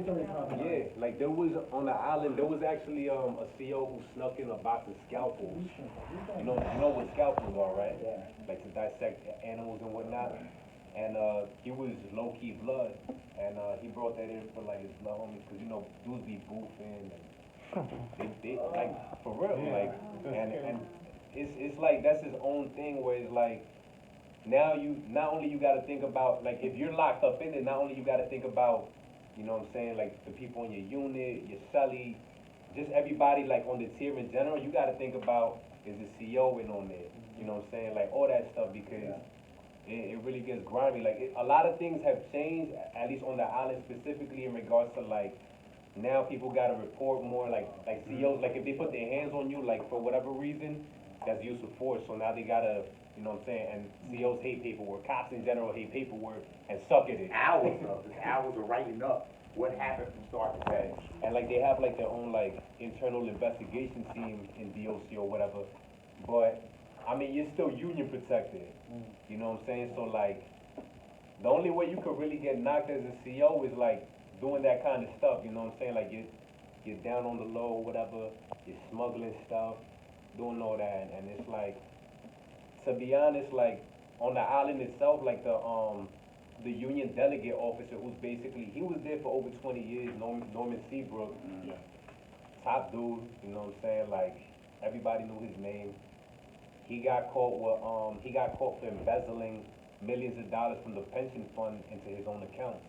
Yeah, like there was on the island, there was actually a CO who snuck in a box of scalpels. You know what scalpels are, right? Like to dissect animals and whatnot. And he was low key blood, and he brought that in for like his blood homies, cause dudes be boofing, and they like for real, like, and it's like that's his own thing where it's like now you not only you got to think about like if you're locked up in it, not only you got to think about what I'm saying, like the people in your unit, your celly, just everybody like on the tier in general. You got to think about is the CO in on there, you know what I'm saying, like all that stuff because it really gets grimy. Like a lot of things have changed, at least on the island specifically in regards to like now people gotta report more like CEOs, like if they put their hands on you like for whatever reason, that's use of force. So now they gotta, you know what I'm saying, and CEOs hate paperwork, cops in general hate paperwork and suck at it. Hours of writing up what happened from start to finish. And like they have like their own like internal investigation team in DOC or whatever. But I mean you're still union protected. You know what I'm saying? So like the only way you could really get knocked as a CEO is like doing that kind of stuff, you know what I'm saying? Like you're down on the low, whatever, you're smuggling stuff, doing all that, and it's like, to be honest, like on the island itself, like the union delegate officer, who's basically he was there for over 20 years, Norman Seabrook, top dude, you know what I'm saying? Like everybody knew his name. He got caught for embezzling millions of dollars from the pension fund into his own accounts.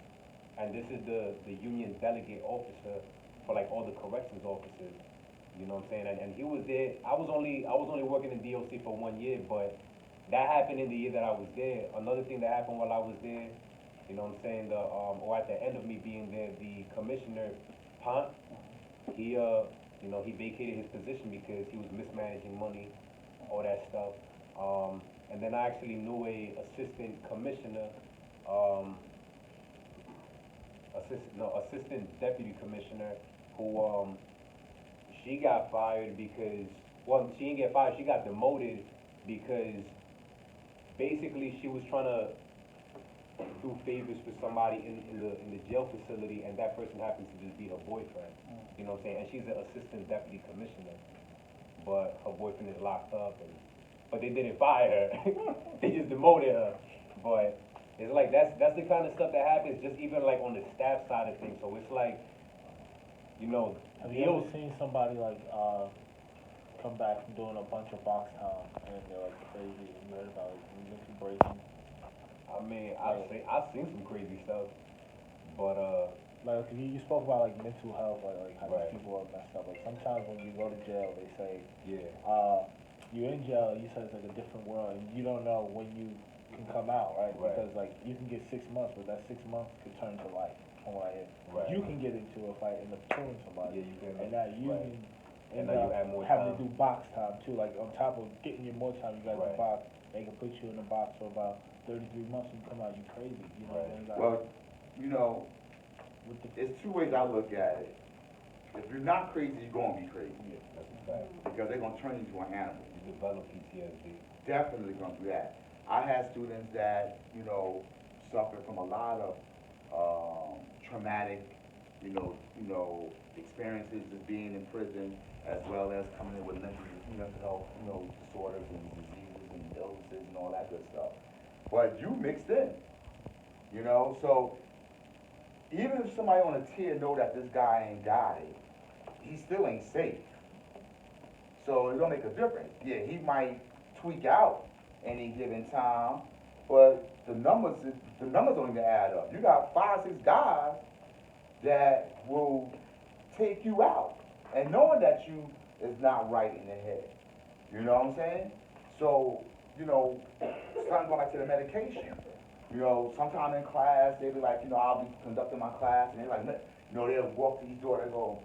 And this is the union delegate officer for like all the corrections officers. You know what I'm saying? And he was there. I was only working in DOC for 1 year, but that happened in the year that I was there. Another thing that happened while I was there, you know what I'm saying, or at the end of me being there, the commissioner Pont, he vacated his position because he was mismanaging money, all that stuff. And then I actually knew a assistant commissioner, um, assistant deputy commissioner who she got fired because she didn't get fired, she got demoted because basically she was trying to do favors for somebody in the jail facility, and that person happens to just be her boyfriend. You know what I'm saying? And she's an assistant deputy commissioner, but her boyfriend is locked up, but they didn't fire her. They just demoted her. But it's like that's the kind of stuff that happens just even like on the staff side of things. So it's like, you know, have you ever seen somebody like come back from doing a bunch of box time and they're like crazy and you heard about like mental breaking? I mean, I've seen some crazy stuff, but like you spoke about like mental health, like how right. these people are messed up. Like sometimes when you go to jail, they say, yeah, you're in jail. You said it's like a different world, and you don't know when you can come out, right? Right. Because like you can get 6 months, but that 6 months could turn to life. From what I hear, right. You can get into a fight and end up killing somebody. Yeah, you can. And now you right. can and now you have more having time. to do box time too. Like on top of getting your more time, you got to right. box. They can put you in a box for about 33 months and come out, you crazy. You know right. what I mean? Well, you know, there's two ways I look at it. If you're not crazy, you're going to be crazy. Yeah, that's a fact. Because they're going to turn you into an animal. You develop PTSD. Definitely going to do that. I had students that, suffered from a lot of traumatic, experiences of being in prison, as well as coming in with mental health, disorders and diseases and illnesses and all that good stuff. But you mixed in, so even if somebody on a tier know that this guy ain't got it, he still ain't safe. So it don't make a difference. Yeah, he might tweak out any given time, but the numbers don't even add up. You got 5, 6 guys that will take you out, and knowing that you is not right in the head. You know what I'm saying? So, starting going back to the medication. Sometime in class, they be like, I'll be conducting my class, and they're like, they'll walk to each door, they go,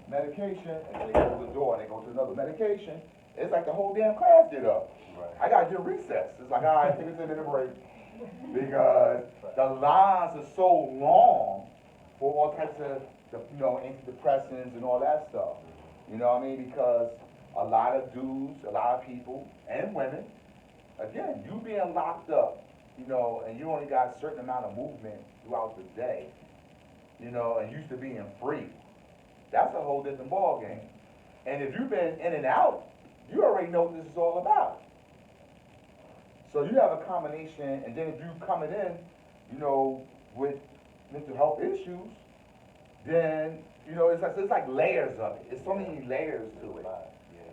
medication, and they go to the door, and they go to another medication. It's like the whole damn class get up. Right. I gotta get recess. It's like, all right, take a 10-minute break. Because the lines are so long for all types of, antidepressants and all that stuff. You know what I mean? Because a lot of dudes, a lot of people, and women, again, you being locked up, and you only got a certain amount of movement throughout the day, you know, and used to being free. That's a whole different ballgame. And if you've been in and out, you already know what this is all about. So you have a combination, and then if you coming in, you know, with mental health issues, then, you know, it's like layers of it. It's so many layers to it.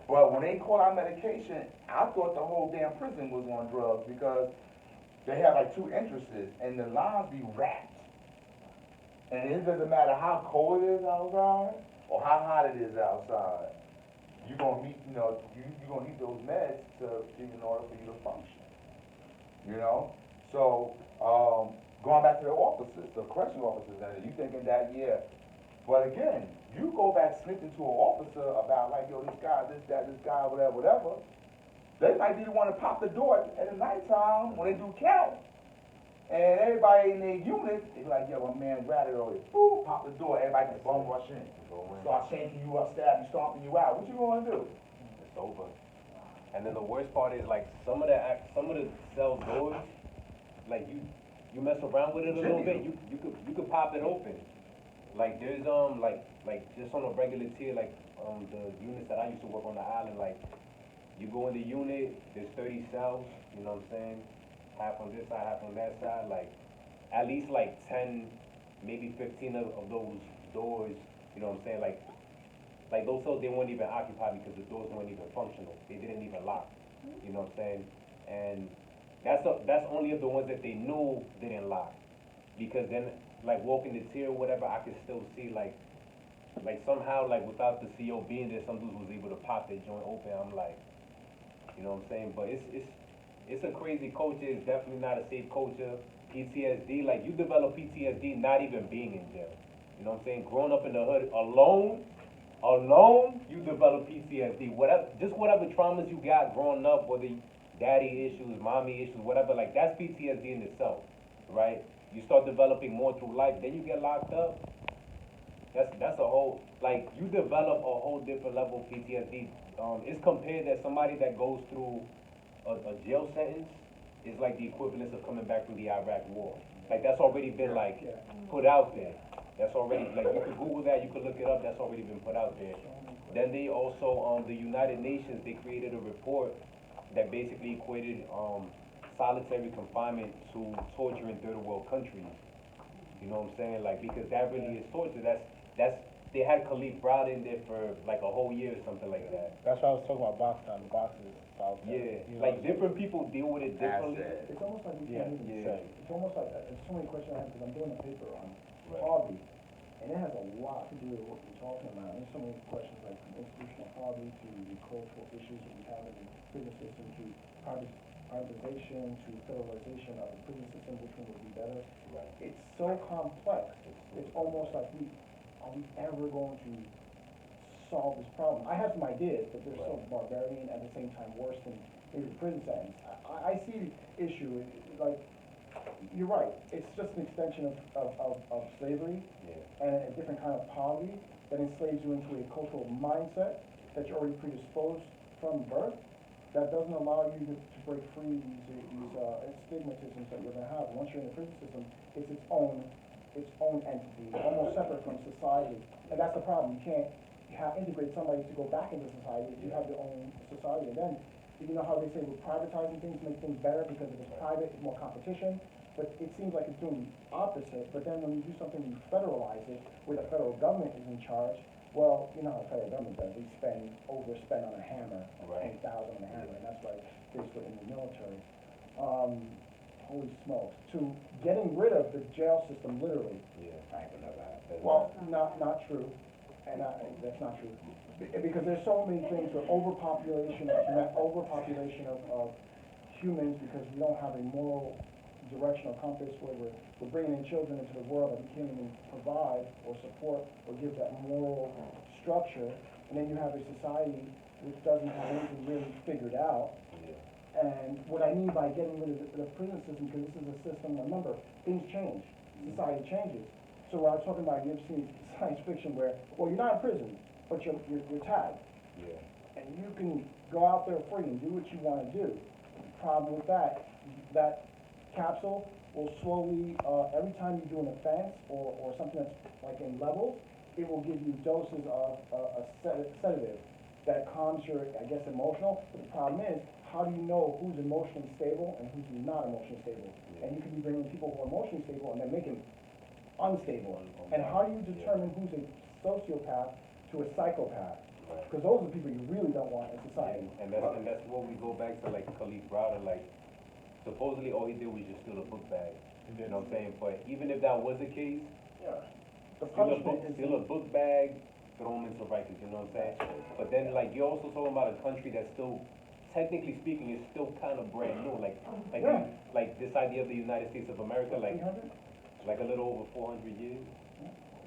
But when they call out medication, I thought the whole damn prison was on drugs because they have like two entrances, and the lines be wrapped. And it doesn't matter how cold it is outside or how hot it is outside. You're gonna need, you know, you're gonna need those meds in order for you to function. You know? So, going back to the officers, the correctional officers, and you thinking that, yeah. But again, you go back sniffing to an officer about like, yo, this guy, this guy, whatever. They might be the one to pop the door at the nighttime when they do count. And everybody in their unit, they be like, yo, my man grabbed it already. Boom, pop the door, everybody just bum rush in. Start shaking you up, stabbing you, stomping you out. What you gonna do? It's over. And then the worst part is like some of the cell doors, like you mess around with it a little bit, you could pop it open. Like there's like just on a regular tier, like the units that I used to work on the island, like you go in the unit, there's 30 cells, you know what I'm saying? Half on this side, half on that side, like at least like 10, maybe 15 of those doors, you know what I'm saying? Like those cells, they weren't even occupied because the doors weren't even functional. They didn't even lock, you know what I'm saying? And that's only of the ones that they knew didn't lock. Because then, like walking the tier or whatever, I could still see like somehow like without the CO being there, some dudes was able to pop their joint open. I'm like, you know what I'm saying? But it's a crazy culture. It's definitely not a safe culture. PTSD, like you develop PTSD not even being in jail. You know what I'm saying? Growing up in the hood alone, you develop PTSD. Whatever traumas you got growing up, whether daddy issues, mommy issues, whatever, like that's PTSD in itself, right? You start developing more through life, then you get locked up. That's a whole, like you develop a whole different level of PTSD. It's compared that somebody that goes through a jail sentence is like the equivalence of coming back from the Iraq War. Like that's already been like put out there. That's already, like, you could Google that, you could look it up, that's already been put out there. Then they also, the United Nations, they created a report that basically equated, solitary confinement to torture in third world countries. You know what I'm saying? Like, because that really is torture. They had Khalif Browd in there for like a whole year or something like that. That's why I was talking about box time. The box is solid. Yeah, You know, like different people deal with it differently. It's almost like you can't even Yeah. say. It's almost like, there's so many questions I have because I'm doing a paper on Right. poverty. And it has a lot to do with what we're talking about. There's so many questions like from institutional poverty to the cultural issues that we have in the prison system to privatization to federalization of the prison system, which one would be better. Right. It's so complex. It's almost like are we ever going to solve this problem? I have some ideas, but they're so barbarian at the same time worse than maybe the prison sentence. I see the issue, like, you're right, it's just an extension of slavery and a different kind of poverty that enslaves you into a cultural mindset that you're already predisposed from birth, that doesn't allow you to break free these stigmatisms that you're gonna have. Once you're in the prison system, it's its own entity, almost separate from society. And that's the problem, you can't integrate somebody to go back into society if you have your own society. And then, you know how they say we're privatizing things to make things better because if it's private, it's more competition. But it seems like it's doing the opposite. But then when you do something, you federalize it, where the federal government is in charge. Well, you know how the federal government does. They overspend on a hammer, Right. 10,000 on a hammer, and that's why they put in the military. Holy smokes! To getting rid of the jail system, literally. Yeah, I ain't gonna lie. Well, not true, and that's not true. Because there's so many things with overpopulation of humans, because we don't have a moral directional compass where we're bringing in children into the world that we can't even provide or support or give that moral structure, and then you have a society which doesn't have anything really figured out. And what I mean by getting rid of the prison system, because this is a system, remember, things change, society changes. So when I was talking about, you've seen science fiction where, well, you're not in prison, but you're tagged. Yeah. And you can go out there free and do what you want to do. The problem with that capsule will slowly, every time you do an offense or something that's like in levels, it will give you doses of a sedative that calms your, I guess, emotional. But the problem is, how do you know who's emotionally stable and who's not emotionally stable? And you could be bringing people who are emotionally stable and then make them unstable. And how do you determine who's a sociopath to a psychopath? Because those are the people you really don't want in society. And that's what we go back to, like Khalif Browder, like, supposedly all he did was just steal a book bag. You know what I'm saying? But even if that was the case, Yeah. The steal a book bag, throw him into Rikers, you know what I'm saying? But then, like, you're also talking about a country that's still, technically speaking, is still kind of brand new. Yeah. Like this idea of the United States of America, like 300? a little over 400 years.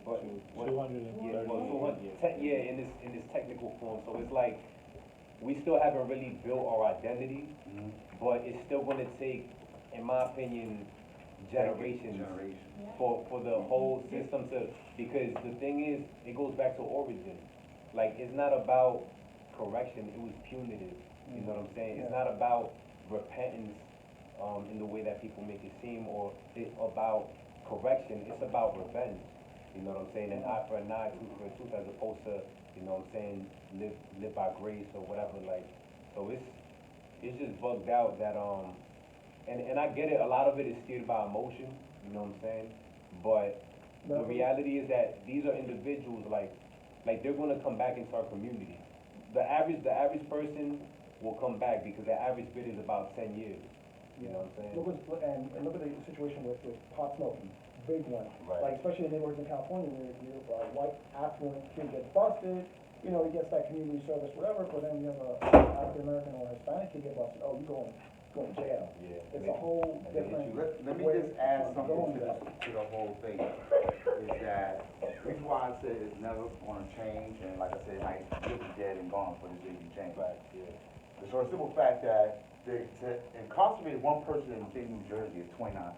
But, what- 230 yeah, well, years. yeah, in this technical form. So it's like, we still haven't really built our identity, but it's still gonna take, in my opinion, generations for the whole system to, because the thing is, it goes back to origin. Like, it's not about correction, it was punitive, you know what I'm saying? It's not about repentance, in the way that people make it seem, or it's about correction, it's about revenge, you know what I'm saying? An eye for an eye, tooth for a tooth, as opposed to, you know what I'm saying, live by grace or whatever, like, so it's just bugged out that, and I get it, a lot of it is steered by emotion, you know what I'm saying? But the reality is that these are individuals, like they're gonna come back into our community. The average person will come back because the average bid is about 10 years, you know what I'm saying? And look at the situation with pot smoking, big one. Right. Like, especially in neighborhoods in California, where your white affluent kid gets busted, you know, he gets that community service, whatever, but then you have a African American or Hispanic kid get busted, oh, you go to jail. Yeah. It's a whole different. Let me way just add of something going to there. the whole thing, is that, the reason why I said it's never gonna change, and like I said, it might be dead and gone for this to change. Right, yeah. The sort of simple fact that to incarcerate one person in the state of New Jersey is $29,000.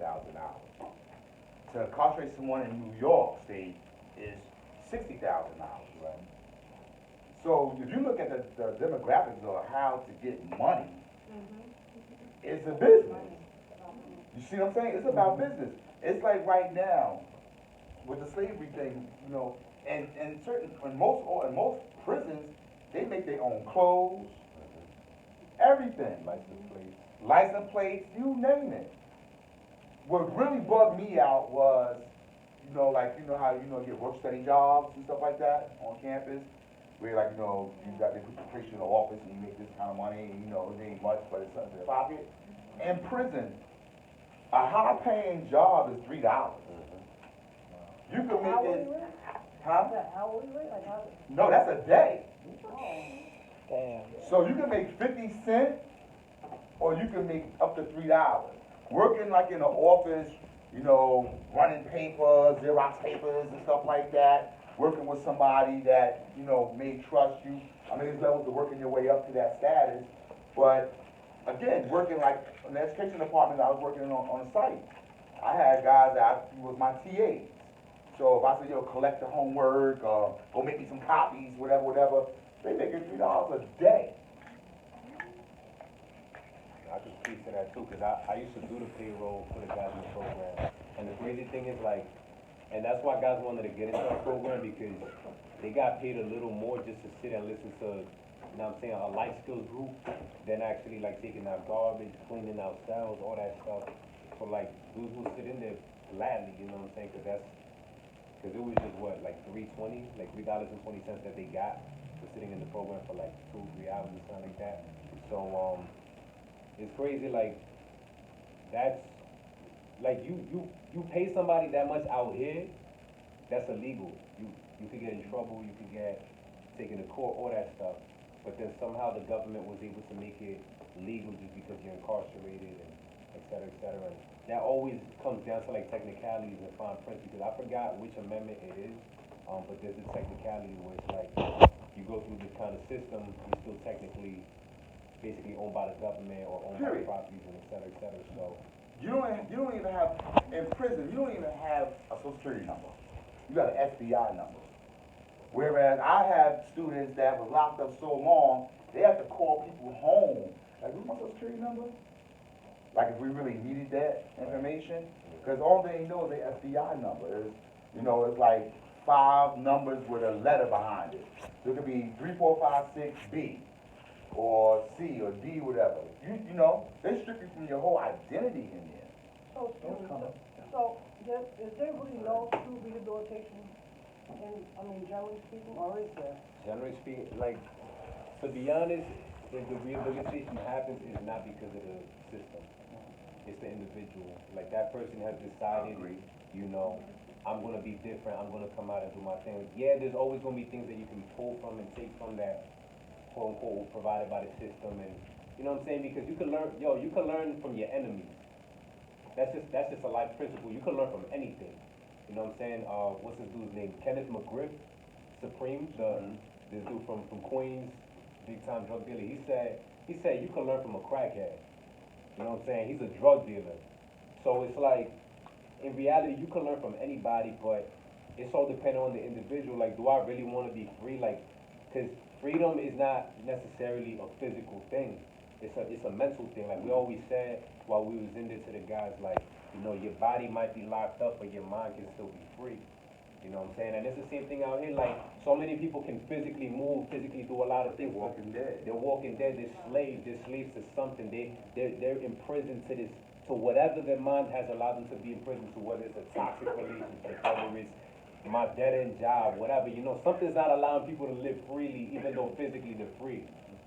To incarcerate someone in New York State is $60,000. Right. So if you look at the demographics of how to get money, it's a business. You see what I'm saying? It's about business. It's like right now, with the slavery thing, you know, and in most prisons, they make their own clothes, everything. License plates, you name it. What really bugged me out was, you know, like, you know how, you get work study jobs and stuff like that on campus, where, like, you got, they put the place in the office and you make this kind of money, and, it ain't much, but it's something in your pocket. In prison, a high-paying job is $3. You can make it, huh? Hourly rate, like how? No, that's a day. Damn. So you can make 50 cents, or you can make up to $3. Working like in an office, running papers, Xerox papers and stuff like that, working with somebody that, may trust you. I mean, there's levels of working your way up to that status, but again, working like in the education department, I was working on a site. I had guys that was my TAs. So if I said, collect the homework, go make me some copies, whatever, they making $3 a day. I could speak to that too, because I used to do the payroll for the guys in the program. And the crazy thing is, like, and that's why guys wanted to get into our program, because they got paid a little more just to sit and listen to, a life skills group than actually, like, taking out garbage, cleaning out cells, all that stuff. So, like, dudes will sit in there gladly, you know what I'm saying? Because it was just, like $3.20, like $3.20 that they got for sitting in the program for, like, 2-3 hours or something like that. So, it's crazy, like, that's, like, you pay somebody that much out here, that's illegal. You could get in trouble, you could get taken to court, all that stuff. But then somehow the government was able to make it legal just because you're incarcerated and et cetera, et cetera. And that always comes down to, like, technicalities and fine print, because I forgot which amendment it is, but there's a technicality where it's like, you go through this kind of system, you're still technically basically owned by the government or owned by the properties and et cetera, et cetera. So You don't even have, in prison, you don't even have a social security number. You got an FBI number. Whereas I have students that were locked up so long, they have to call people home. Like, what's my social security number? Like, if we really needed that information. Cause all they know is the FBI number. It's like 5 numbers with a letter behind it. So it could be 3456B or C or D, whatever. They strip you from your whole identity in there. So, is there really no true rehabilitation generally speaking, or is there? Generally speaking, like, to be honest, if the rehabilitation happens, it's not because of the system. It's the individual. Like, that person has decided, I'm gonna be different, I'm gonna come out and do my thing. Yeah, there's always gonna be things that you can pull from and take from that, quote unquote, provided by the system, and, you know what I'm saying? Because you can learn from your enemies. That's just a life principle. You can learn from anything. You know what I'm saying? What's this dude's name? Kenneth McGriff, Supreme, this dude from Queens, big time drug dealer. He said you can learn from a crackhead. You know what I'm saying? He's a drug dealer. So it's like, in reality, you can learn from anybody, but it's all dependent on the individual. Like, do I really want to be free? Like, because freedom is not necessarily a physical thing. It's a mental thing. Like we always said while we was in there to the guys, like, your body might be locked up, but your mind can still be free. You know what I'm saying? And it's the same thing out here. Like, so many people can physically move, physically do a lot of things. They're walking dead. They're walking dead. They're slaves. They're slaves to something. They're imprisoned to this, to whatever their mind has allowed them to be imprisoned to, whether it's a toxic relationship, whether it's my dead-end job, whatever. Something's not allowing people to live freely, even though physically they're free.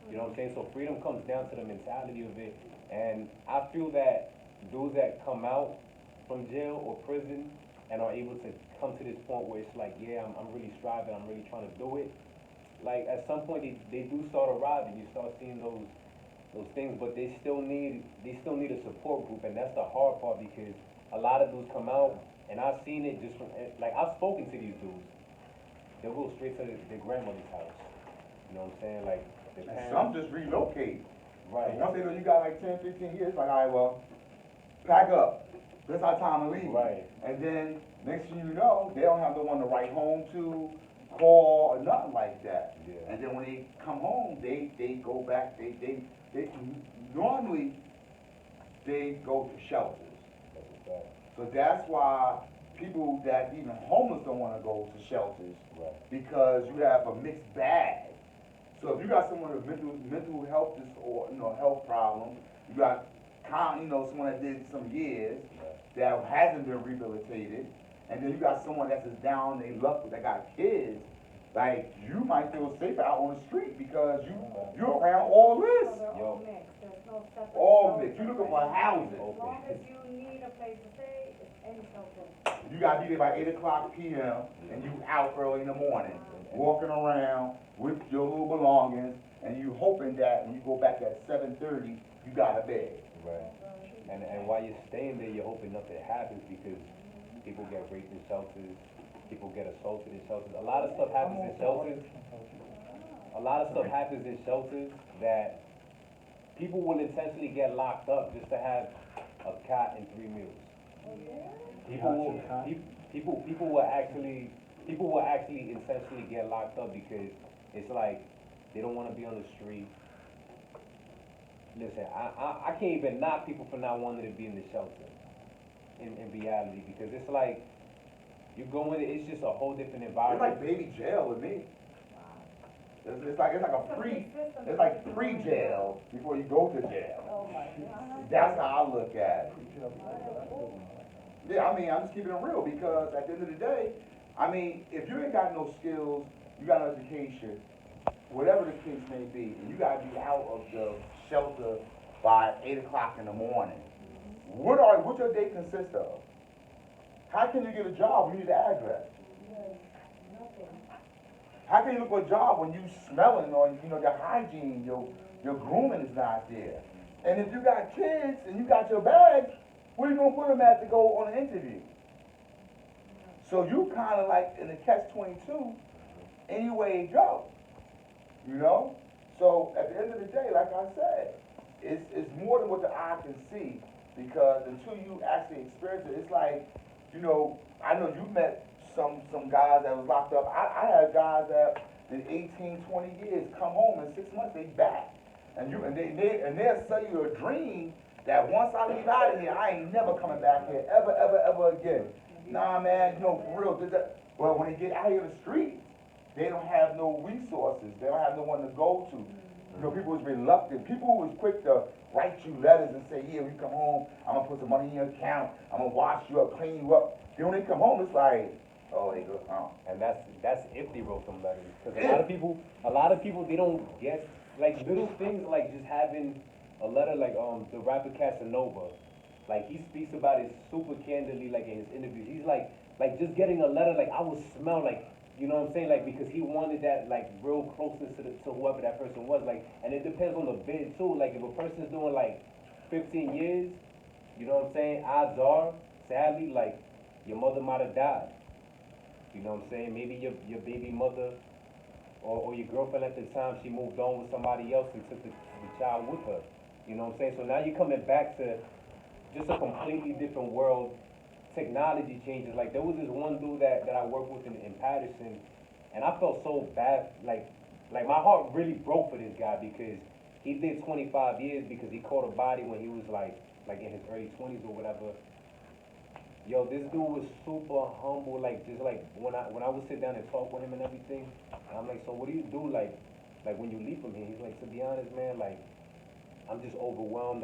You know what I'm saying? So freedom comes down to the mentality of it. And I feel that those that come out from jail or prison and are able to come to this point where it's like, yeah, I'm really striving, I'm really trying to do it. Like, at some point they do start arriving. You start seeing those things, but they still need a support group, and that's the hard part, because a lot of dudes come out, and I've seen it just from, like, I've spoken to these dudes. They'll go straight to their grandmother's house. You know what I'm saying? Like, And some just relocate. Right. And once they know you got like 10, 15 years, like, all right, well, pack up. This our time to leave. Right. And then next thing you know, they don't have no one to write home to, call, or nothing like that. Yeah. And then when they come home, they go back. They normally they go to shelters. That's a fact. So that's why people that even homeless don't want to go to shelters, Right. because you have a mixed bag. So if you got someone with mental health health problems, you got someone that did some years that hasn't been rehabilitated, and then you got someone that's just down, they luck, that got kids. Like, you might feel safer out on the street because you're around all this. So they're Yo. all mixed, there's no separate. All shelter. mixed. You looking for housing. As long as you need a place to stay, it's any shelter. You gotta be there by 8 o'clock p.m. and you out early in the morning, walking around with your little belongings, and you hoping that when you go back at 7:30, you got a bed. Right. And while you're staying there, you're hoping nothing happens, because people get raped in shelters, people get assaulted in shelters. A lot of stuff happens in shelters. A lot of stuff happens in shelters that people will intentionally get locked up just to have a cot and 3 meals. People will actually intentionally get locked up because it's like they don't want to be on the street. Listen, I can't even knock people for not wanting to be in the shelter in reality, because it's like you go in, it's just a whole different It's environment. like baby jail with me. It's like it's like pre-jail before you go to jail. Oh my God. That's how I look at it. Yeah, I mean, I'm just keeping it real, because at the end of the day, I mean, if you ain't got no skills, you got no education, whatever the case may be, and you gotta be out of the shelter by 8 o'clock in the morning, what your day consist of? How can you get a job when you need an address? How can you look for a job when you smelling, or your hygiene, your grooming is not there? And if you got kids and you got your bag, where you gonna put them at to go on an interview? So you kind of like in the catch-22 any way you go, So at the end of the day, like I said, it's more than what the eye can see, because until you actually experience it, it's like, I know you met some guys that was locked up. I had guys that in 18, 20 years come home in 6 months, they back. And they'll sell you a dream that once I leave out of here, I ain't never coming back here ever, ever, ever again. Nah, man, for real. Well, when they get out here in the street, they don't have no resources. They don't have no one to go to. People was reluctant. People was quick to write you letters and say, yeah, when you come home, I'm gonna put some money in your account. I'm gonna wash you up, clean you up. Then when they come home, it's like, oh, they go home. And that's if they wrote some letters. Because a lot of people, they don't get, like, little things like just having a letter, like, the rapper Casanova. Like, he speaks about it super candidly, like, in his interviews. He's like just getting a letter, like, I would smell, like, you know what I'm saying? Like, because he wanted that, like, real closeness to whoever that person was. Like, and it depends on the bid, too. Like, if a person's doing, like, 15 years, you know what I'm saying? Odds are, sadly, like, your mother might have died. You know what I'm saying? Maybe your baby mother or your girlfriend at the time, she moved on with somebody else and took the child with her. You know what I'm saying? So now you're coming back to just a completely different world. Technology changes. Like, there was this one dude that I worked with in Patterson, and I felt so bad. Like my heart really broke for this guy because he did 25 years because he caught a body when he was like in his early 20s or whatever. Yo, this dude was super humble, like, just like, when I would sit down and talk with him and everything, and I'm like, so what do you do, like when you leave from here? He's like, to be honest, man, like, I'm just overwhelmed.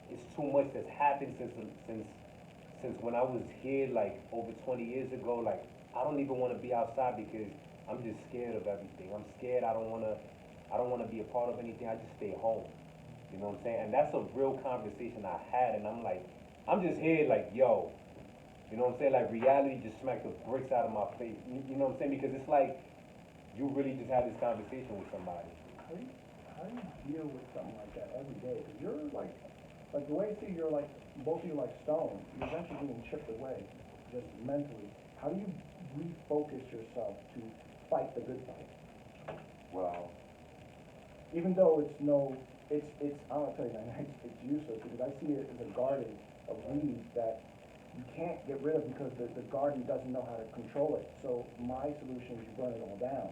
It's too much that's happened since when I was here, like, over 20 years ago. Like, I don't even want to be outside because I'm just scared of everything. I'm scared. I don't want to be a part of anything. I just stay home. You know what I'm saying? And that's a real conversation I had, and I'm like, I'm just here, like, yo. You know what I'm saying? Like, reality just smacked the bricks out of my face. You know what I'm saying? Because it's like, you really just had this conversation with somebody. How do you deal with something like that every day? 'Cause you're like the way I see you're like, both of you like stone, you're eventually being chipped away, just mentally. How do you refocus yourself to fight the good fight? Well, Even though it's I don't tell you that, it's useless, because I see it as a garden of weeds that you can't get rid of because the garden doesn't know how to control it. So my solution is you burn it all down.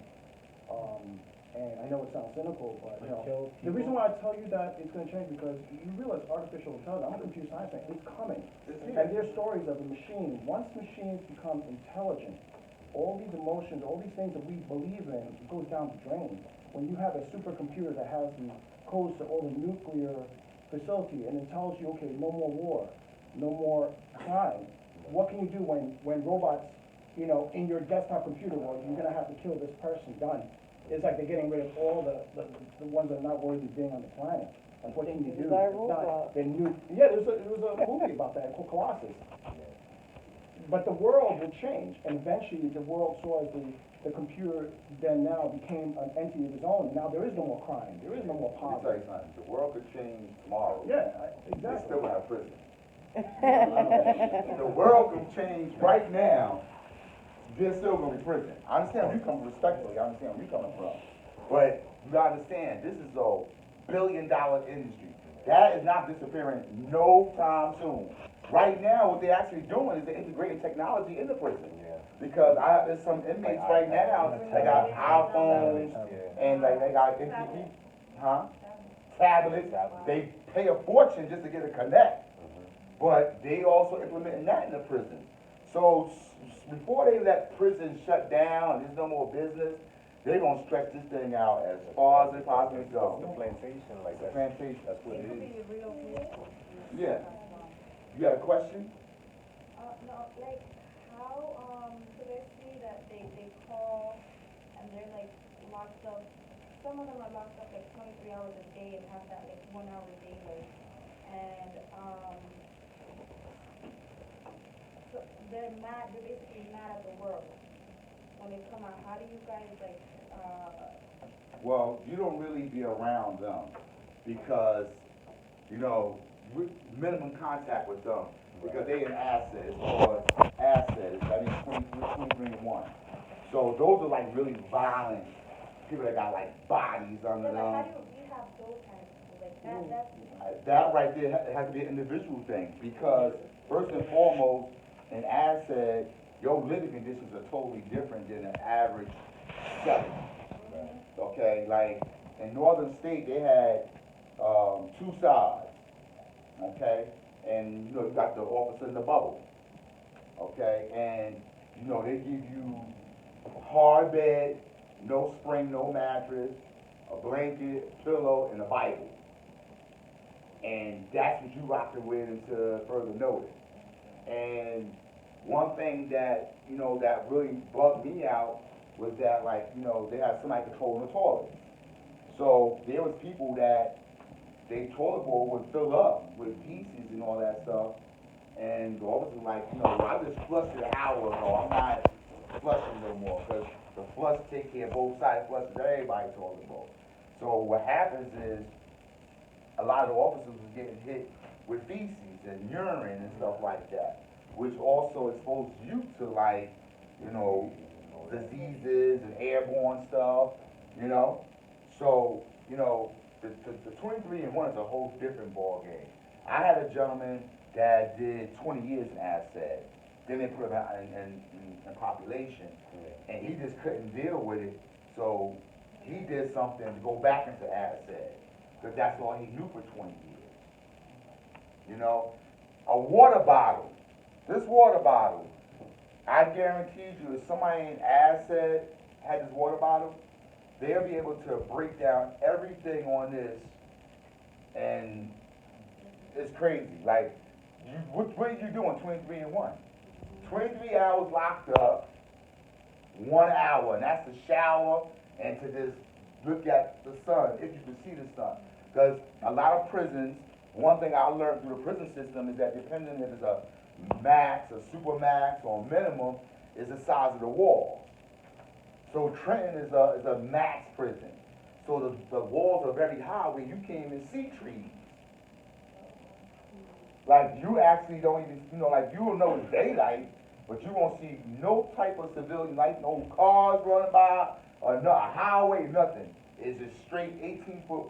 And I know it sounds cynical, but the reason why I tell you that it's gonna change, because you realize artificial intelligence, I'm a computer science man, it's coming. And there's stories of the machine, once machines become intelligent, all these emotions, all these things that we believe in, it goes down the drain. When you have a supercomputer that has the codes to all the nuclear facility, and it tells you, okay, no more war, no more crime. What can you do when robots, in your desktop computer, well, you're gonna have to kill this person, done. It's like they're getting rid of all the ones that are not worthy of being on the planet. Like, what can you do? By It's not- robot. they knew- Yeah, there was a movie about that called Colossus. But the world will change, and eventually the world saw as the computer then now became an entity of its own. Now there is no more crime, there is no more let me tell poverty. you something. The world could change tomorrow. Yeah, They exactly. still have prison. The world can change right now. There's still gonna be prison. I understand where you come from, respectfully. I understand where you're coming from. But you gotta understand, this is a billion-dollar industry. That is not disappearing no time soon. Right now, what they're actually doing is they're integrating technology into prison. Yeah. Because there's some inmates right now, they got iPhones, and like, they got tablets. They pay a fortune just to get a connect. But they also implementing that in the prison. So before they let prison shut down and there's no more business, they're gonna stretch this thing out as far as they possibly It's go. the plantation, like, The plantation. that's what it is. Yeah. You got a question? No, like, how, so basically that they call and they're like locked up, some of them are locked up like 23 hours a day and have that like 1 hour daily. And, so they're basically mad at the world when they come out. How do you guys like, Well, you don't really be around them because, minimum contact with them because they in assets or assets. I mean, 23 and 1. So those are like really violent people that got like bodies under but like, how them. do you have those kind of people? Like, that's. That right there has to be an individual thing because first and foremost, an asset, your living conditions are totally different than an average seller. Okay, like in Northern State, they had 2 sides. okay? And, you know, you got the officer in the bubble, okay? And, you know, they give you hard bed, no spring, no mattress, a blanket, pillow, and a Bible. And that's what you rocking with until further notice. And one thing that, you know, that really bugged me out was that, like, you know, they had somebody controlling the toilet. So there was people that their toilet bowl would fill up with pieces and all that stuff. And the officer was like, you know, I just flushed it an hour ago. I'm not flushing no more, because the flush take care of both sides, flushes everybody's toilet bowl. So what happens is a lot of the officers was getting hit with feces and urine and stuff like that, which also exposes you to, like, you know, diseases and airborne stuff, you know. So, you know, the 23 and 1 is a whole different ball game. I had a gentleman that did 20 years in ASED. Then they put him out in population, and he just couldn't deal with it. So he did something to go back into ASED, because that's all he knew for 20 years. You know, a water bottle. This water bottle, I guarantee you, if somebody in ASED had this water bottle, they'll be able to break down everything on this, and it's crazy. Like, what are you doing 23 and 1? 23 hours locked up, 1 hour, and that's to shower and to just look at the sun, if you can see the sun. Because a lot of prisons, one thing I learned through the prison system is that depending if it's a max, a super max, or minimum, is the size of the walls. So Trenton is a max prison. So the walls are very high where you can't even see trees. Like, you actually don't even, you know, like, you will know it's daylight, but you won't see no type of civilian light, no cars running by, or no, a highway, nothing. It's just straight 18-foot,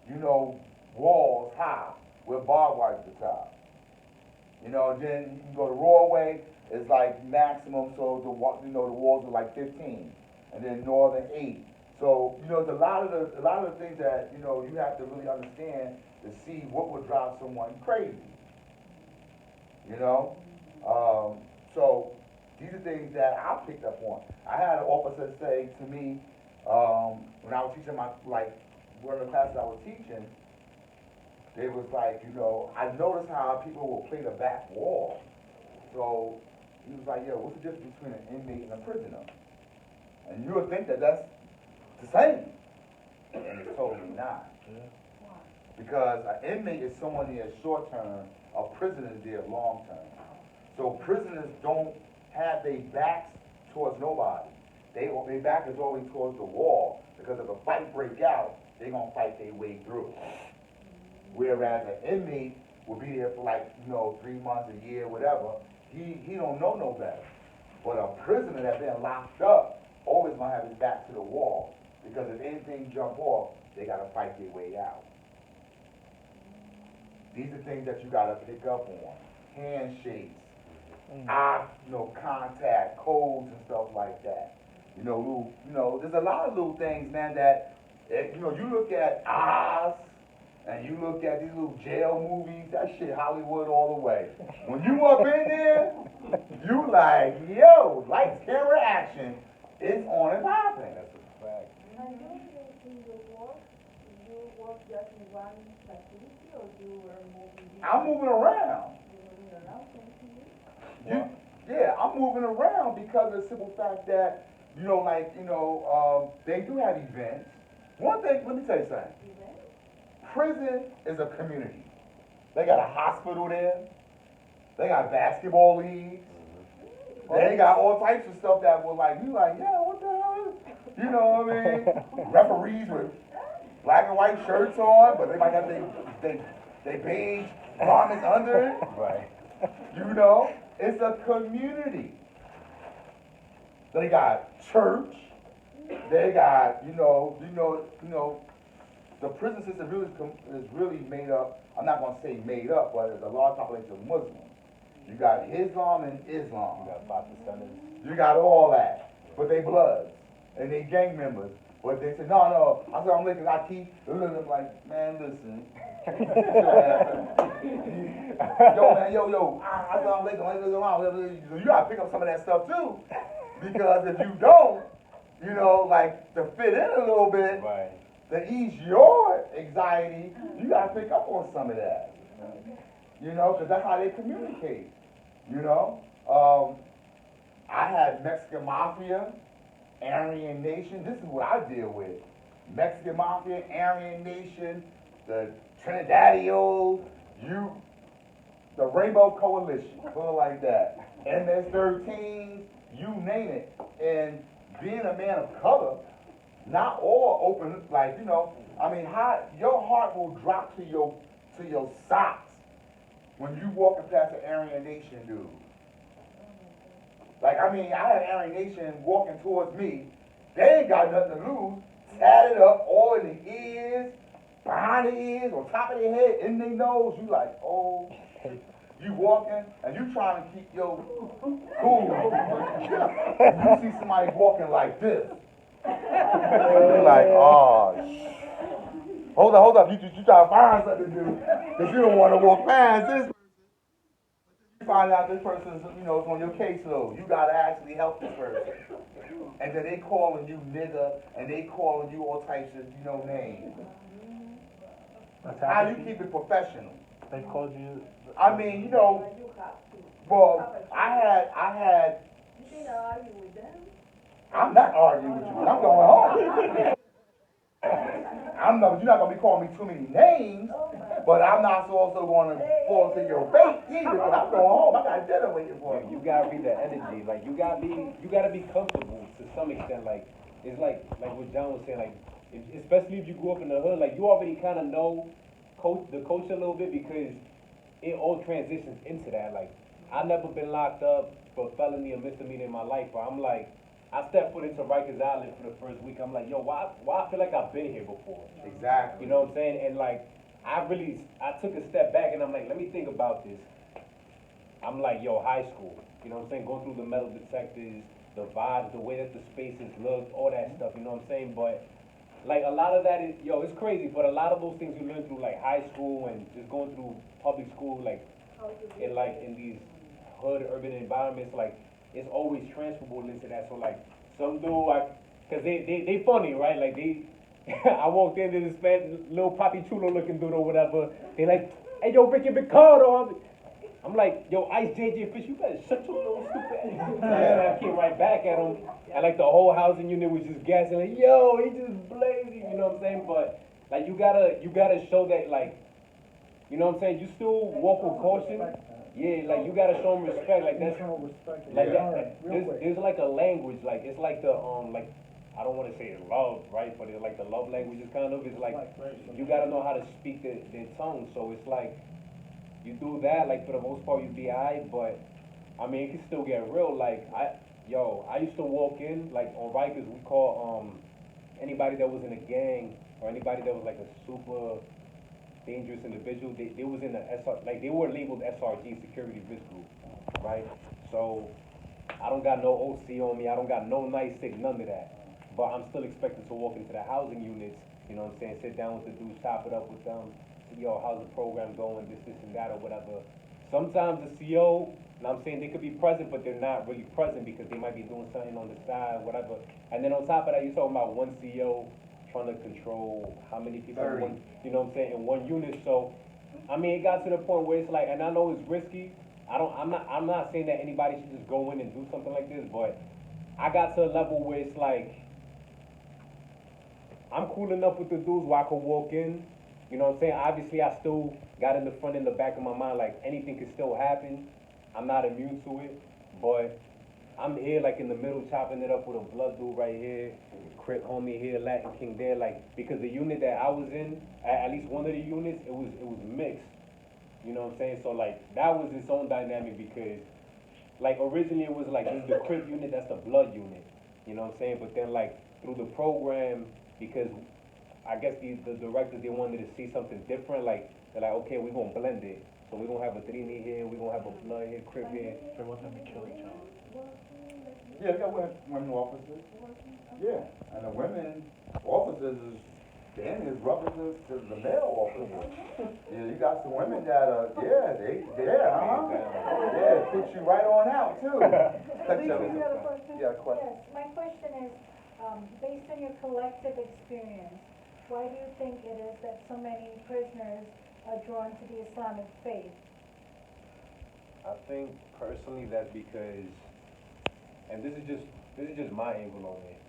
you know, walls high with barbed wire at the top. You know, then you can go to Broadway, it's like maximum, so the, you know, the walls are like 15, and then Northern 8. So, you know, there's a lot of the things that, you know, you have to really understand to see what would drive someone crazy. You know? So these are things that I picked up on. I had an officer say to me, when I was teaching one of the classes I was teaching, they was like, you know, I noticed how people will play the back wall. So he was like, yo, what's the difference between an inmate and a prisoner? And you would think that that's the same. And it's totally not. Because an inmate is someone there short term, a prisoner is there long term. So prisoners don't have their backs towards nobody. Their back is always towards the wall, because if a fight break out, they're gonna fight their way through. Whereas an inmate will be there for, like, you know, 3 months, a year, whatever. He don't know no better. But a prisoner that's been locked up always gonna have his back to the wall, because if anything jump off, they gotta fight their way out. These are things that you gotta pick up on. Handshakes, eye, you know, contact, codes and stuff like that. You know, there's a lot of little things, man, that, you know, you look at Oz, and you look at these little jail movies, that shit Hollywood all the way. When you up in there, you like, yo, lights, camera, action, it's on and popping. That's a fact. Now, in your work, you work just in one facility, or you were moving? I'm moving around. You're moving around, continue? Yeah, I'm moving around because of the simple fact that, you know, like, you know, they do have events. One thing, let me tell you something. Prison is a community. They got a hospital there. They got basketball leagues. They got all types of stuff that will, like, you like, yeah, what the hell is, you know what I mean? Referees with black and white shirts on, but they might have they beige garments under it. Right. You know, it's a community. They got church. They got, you know, the prison system is really made up. I'm not gonna say made up, but it's a large population of Muslims. You got Islam and Islam. You got Pakistanis. You got all that, but they bloods and they gang members. But they say, no. I said, I'm looking, I keep. I'm like, man, listen. Yo, man, yo, assalamu alaikum, you gotta pick up some of that stuff too. Because if you don't, you know, like, to fit in a little bit, Right. to ease your anxiety, you gotta pick up on some of that. You know, because that's how they communicate. You know? I had Mexican Mafia, Aryan Nation. This is what I deal with. Mexican Mafia, Aryan Nation, the Trinidadios, the Rainbow Coalition, put it like that. MS-13s, you name it. And being a man of color, not all open, like, you know, I mean, how your heart will drop to your socks when you walking past an Aryan Nation dude. Like, I mean, I had Aryan Nation walking towards me. They ain't got nothing to lose. Tatted up, all in the ears, behind the ears, on top of their head, in their nose. You like, oh, you walking, and you trying to keep your cool. You see somebody walking like this. You're like, oh, hold up. You try to find something to do, because you don't want to walk past this. You find out this person's, you know, is on your caseload. You got to actually help this person. And then they calling you nigga, and they calling you all types of, you know, names. How do you keep it professional? They called you. I mean, you know, well, I had. You should argue with them. I'm not arguing with you. I'm going home. You're not gonna be calling me too many names, but I'm not also going to fall into your face either. Because I'm going home. I got dinner waiting for me. You gotta read the energy. Like you gotta be comfortable to some extent. Like it's like what John was saying. Like especially if you grew up in the hood, like you already kind of know the culture a little bit because it all transitions into that. Like I've never been locked up for felony or misdemeanor in my life, but I'm like. I stepped foot into Rikers Island for the first week. I'm like, yo, why I feel like I've been here before? Exactly. You know what I'm saying? And like, I took a step back and I'm like, let me think about this. I'm like, yo, high school. You know what I'm saying? Going through the metal detectors, the vibes, the way that the spaces look, all that stuff. You know what I'm saying? But like a lot of that is, yo, it's crazy. But a lot of those things you learn through like high school and just going through public school, like in these hood urban environments, like. It's always transferable into that. So like some dude, cause they funny, right? Like I walked into this little Papi Chulo looking dude or whatever. They like, hey yo, Ricky Ricardo. I'm like, yo, Ice JJ Fish, you better shut your little stupid ass. And I came right back at him. And like the whole housing unit was just gassing, like, yo, he just blazing. You know what I'm saying? But like you gotta show that like, you know what I'm saying? You still walk with caution. Yeah, like you gotta show them respect, like that's like there's like a language, like it's like the like I don't want to say love, right? But it's like the love languages kind of. It's like you gotta know how to speak their tongue. So it's like you do that, like for the most part you be alright, but I mean it can still get real. Like I used to walk in like on Rikers, we call anybody that was in a gang or anybody that was like a super dangerous individual, they was in the SR, like they were labeled SRG, security risk group, right? So I don't got no OC on me, I don't got no nice stick, none of that. But I'm still expected to walk into the housing units, you know what I'm saying, sit down with the dudes, chop it up with them, see, yo, how's the program going, this and that or whatever. Sometimes the CO, and I'm saying they could be present, but they're not really present because they might be doing something on the side, whatever. And then on top of that, you're talking about one CO trying to control how many people in one, you know what I'm saying, in one unit. So I mean it got to the point where it's like, and I know it's risky. I'm not saying that anybody should just go in and do something like this, but I got to a level where it's like I'm cool enough with the dudes where I could walk in, you know what I'm saying? Obviously I still got in the front and the back of my mind like anything could still happen. I'm not immune to it, but I'm here like in the middle chopping it up with a blood dude right here, Crip homie here, Latin King there, like because the unit that I was in, at least one of the units, it was mixed. You know what I'm saying? So like that was its own dynamic because like originally it was like this is the Crip unit, that's the blood unit. You know what I'm saying? But then like through the program, because I guess the directors they wanted to see something different, like they're like, okay, we're gonna blend it. So we're gonna have a 3 here, we're gonna have a blood here, Crip here. They want them to kill each other. Yeah, we got women officers. Yeah, and the women officers is Dan is rubbing to the male officer. Yeah, you got some women that are, yeah, fix you right on out too. Lisa, you got a question? Yeah, question. Yes, my question is, based on your collective experience, why do you think it is that so many prisoners are drawn to the Islamic faith? I think personally that's because, and this is just my angle on it.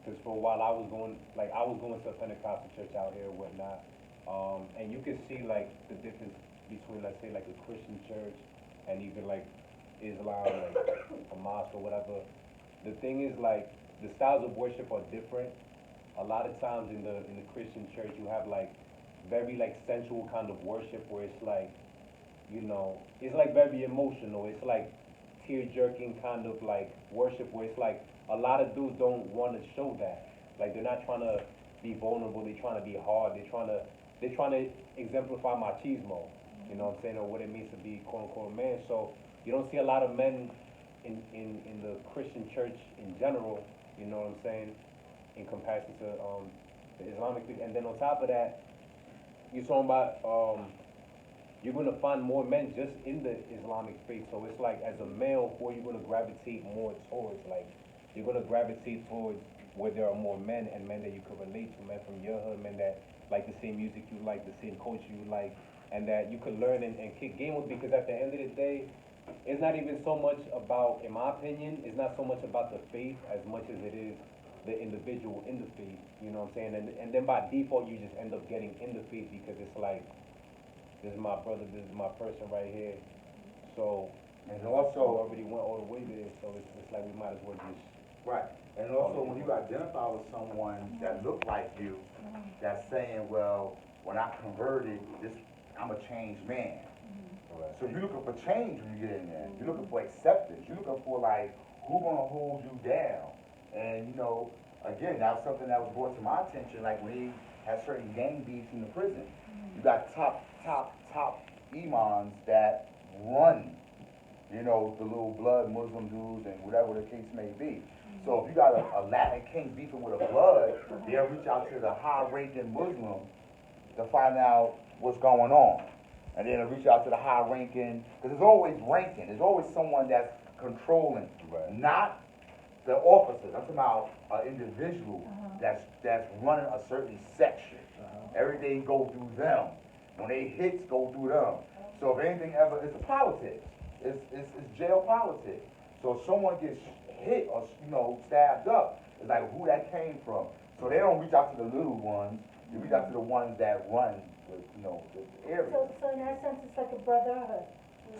Because for a while I was going to a Pentecostal church out here and whatnot, and you can see like the difference between, let's say, like a Christian church and even like Islam, like a mosque or whatever. The thing is, like, the styles of worship are different. A lot of times in the Christian church you have like very like sensual kind of worship where it's like, you know, it's like very emotional. It's like tear-jerking kind of like worship where it's like a lot of dudes don't want to show that. Like, they're not trying to be vulnerable. They're trying to be hard. They're trying to exemplify machismo. You know what I'm saying, or what it means to be quote unquote a man. So you don't see a lot of men in the Christian church in general. You know what I'm saying, in comparison to the Islamic faith. And then on top of that, you're talking about you're going to find more men just in the Islamic faith. So it's like, as a male, who are you going to gravitate more towards? Like, you're going to gravitate towards where there are more men, and men that you could relate to, men from your hood, men that like the same music you like, the same culture you like, and that you could learn and kick game with. Because at the end of the day, it's not even so much about, in my opinion, it's not so much about the faith as much as it is the individual in the faith. You know what I'm saying? And then by default, you just end up getting in the faith because it's like, this is my brother, this is my person right here. So, And we also, already went all the way there, so it's like we might as well just. right, and also when you identify with someone that look like you, that's saying, well, when I converted, I'm a changed man. So you're looking for change when you get in there. You're looking for acceptance. You're looking for, like, who's gonna hold you down? And, you know, again, that was something that was brought to my attention, like when he had certain gang beefs in the prison. You got top imams that run, you know, the little blood Muslim dudes and whatever the case may be. So if you got a Latin king beefing with a blood, they'll reach out to the high-ranking Muslim to find out what's going on. And then they'll reach out to the high-ranking, because there's always ranking. There's always someone that's controlling, not the officers. I'm talking about an individual that's running a certain section. Everything go through them. When they hits, go through them. So if anything ever, it's politics. It's jail politics. So if someone gets hit or, you know, stabbed up, it's like who that came from. So they don't reach out to the little ones. They reach out to the ones that run the, you know, the area. So in that sense, it's like a brotherhood.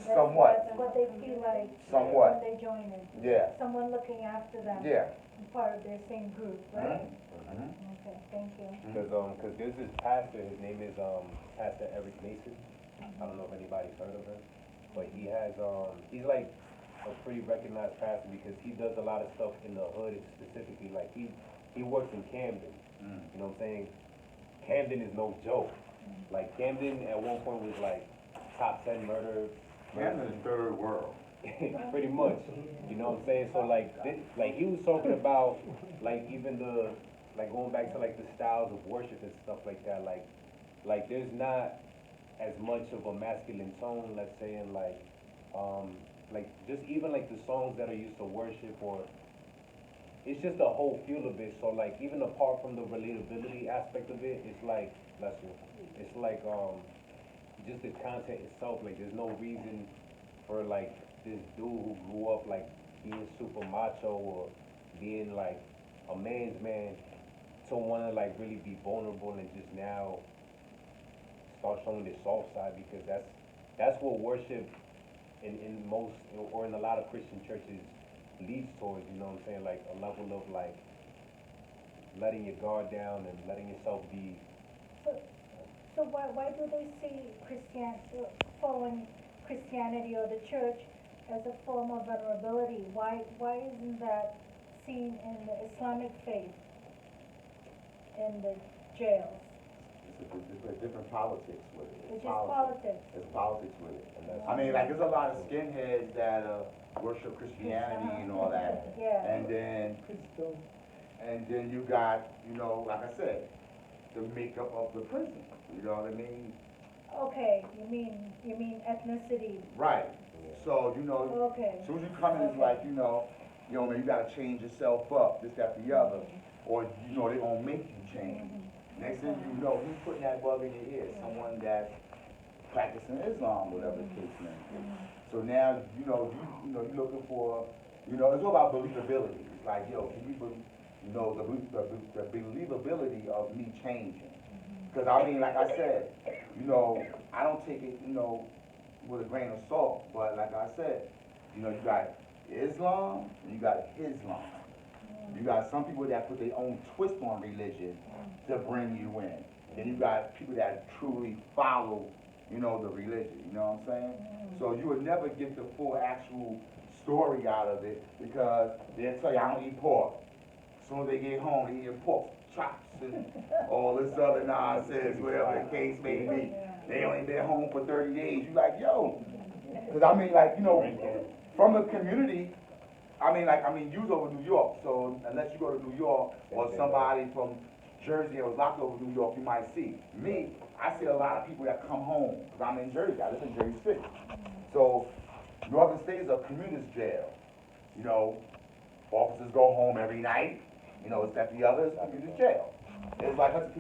Somewhat. That's what they feel like Somewhat. when they join in. Yeah. Someone looking after them. Yeah. Part of their same group, right? Mm-hmm. Okay, thank you. Cause there's this pastor, his name is Pastor Eric Mason. I don't know if anybody's heard of him, but he has he's like a pretty recognized pastor because he does a lot of stuff in the hood specifically. Like he works in Camden. You know what I'm saying? Camden is no joke. Like, Camden at one point was like top 10 murder. Camden is third world. Pretty much, you know what I'm saying? So like he was talking about like even like going back to like the styles of worship and stuff like that. Like there's not as much of a masculine tone, let's say, in like just even like the songs that are used to worship, or it's just the whole feel of it. So like even apart from the relatability aspect of it, it's like it's like just the content itself. Like there's no reason for like this dude who grew up like being super macho or being like a man's man to want to like really be vulnerable and just now start showing this soft side, because that's what worship in most or in a lot of Christian churches leads towards, you know what I'm saying? Like a level of like letting your guard down and letting yourself be. So why do they see following Christianity or the church as a form of vulnerability? Why isn't that seen in the Islamic faith, in the jails? It's different politics with it. It's just politics. It's politics with it. I mean, like, there's a lot of skinheads that worship Christianity and all that. Yeah. And then And then you got, you know, like I said, the makeup of the prison, you know what I mean? Okay, you mean ethnicity, Right, so, you know, okay. as soon as you come in, it's like, you know, man, you gotta change yourself up, this, that, the other, or, you know, they gonna make you change. Next thing you know, who's putting that bug in your ear? Someone that's practicing Islam, whatever the case may be. So now, you're looking for, it's all about believability. It's like, yo, can you believe, the believability of me changing? Because I mean, like I said, I don't take it, with a grain of salt, but like I said, you got Islam and you got Islam. You got some people that put their own twist on religion to bring you in. Then you got people that truly follow, the religion, you know what I'm saying? So you would never get the full actual story out of it because they'll tell you, I don't eat pork. As soon as they get home, they eat pork chops and all this other nonsense, whatever the case may be. They only been home for 30 days. You like, yo. Because I mean, like, from the community, you was over New York, so unless you go to New York or somebody from Jersey that was locked over New York, you might see. Me, I see a lot of people that come home, because I'm in Jersey, I live in Jersey City. So, Northern State is a communist jail. Officers go home every night, it's that the other, it's a communist jail. It's like Hudson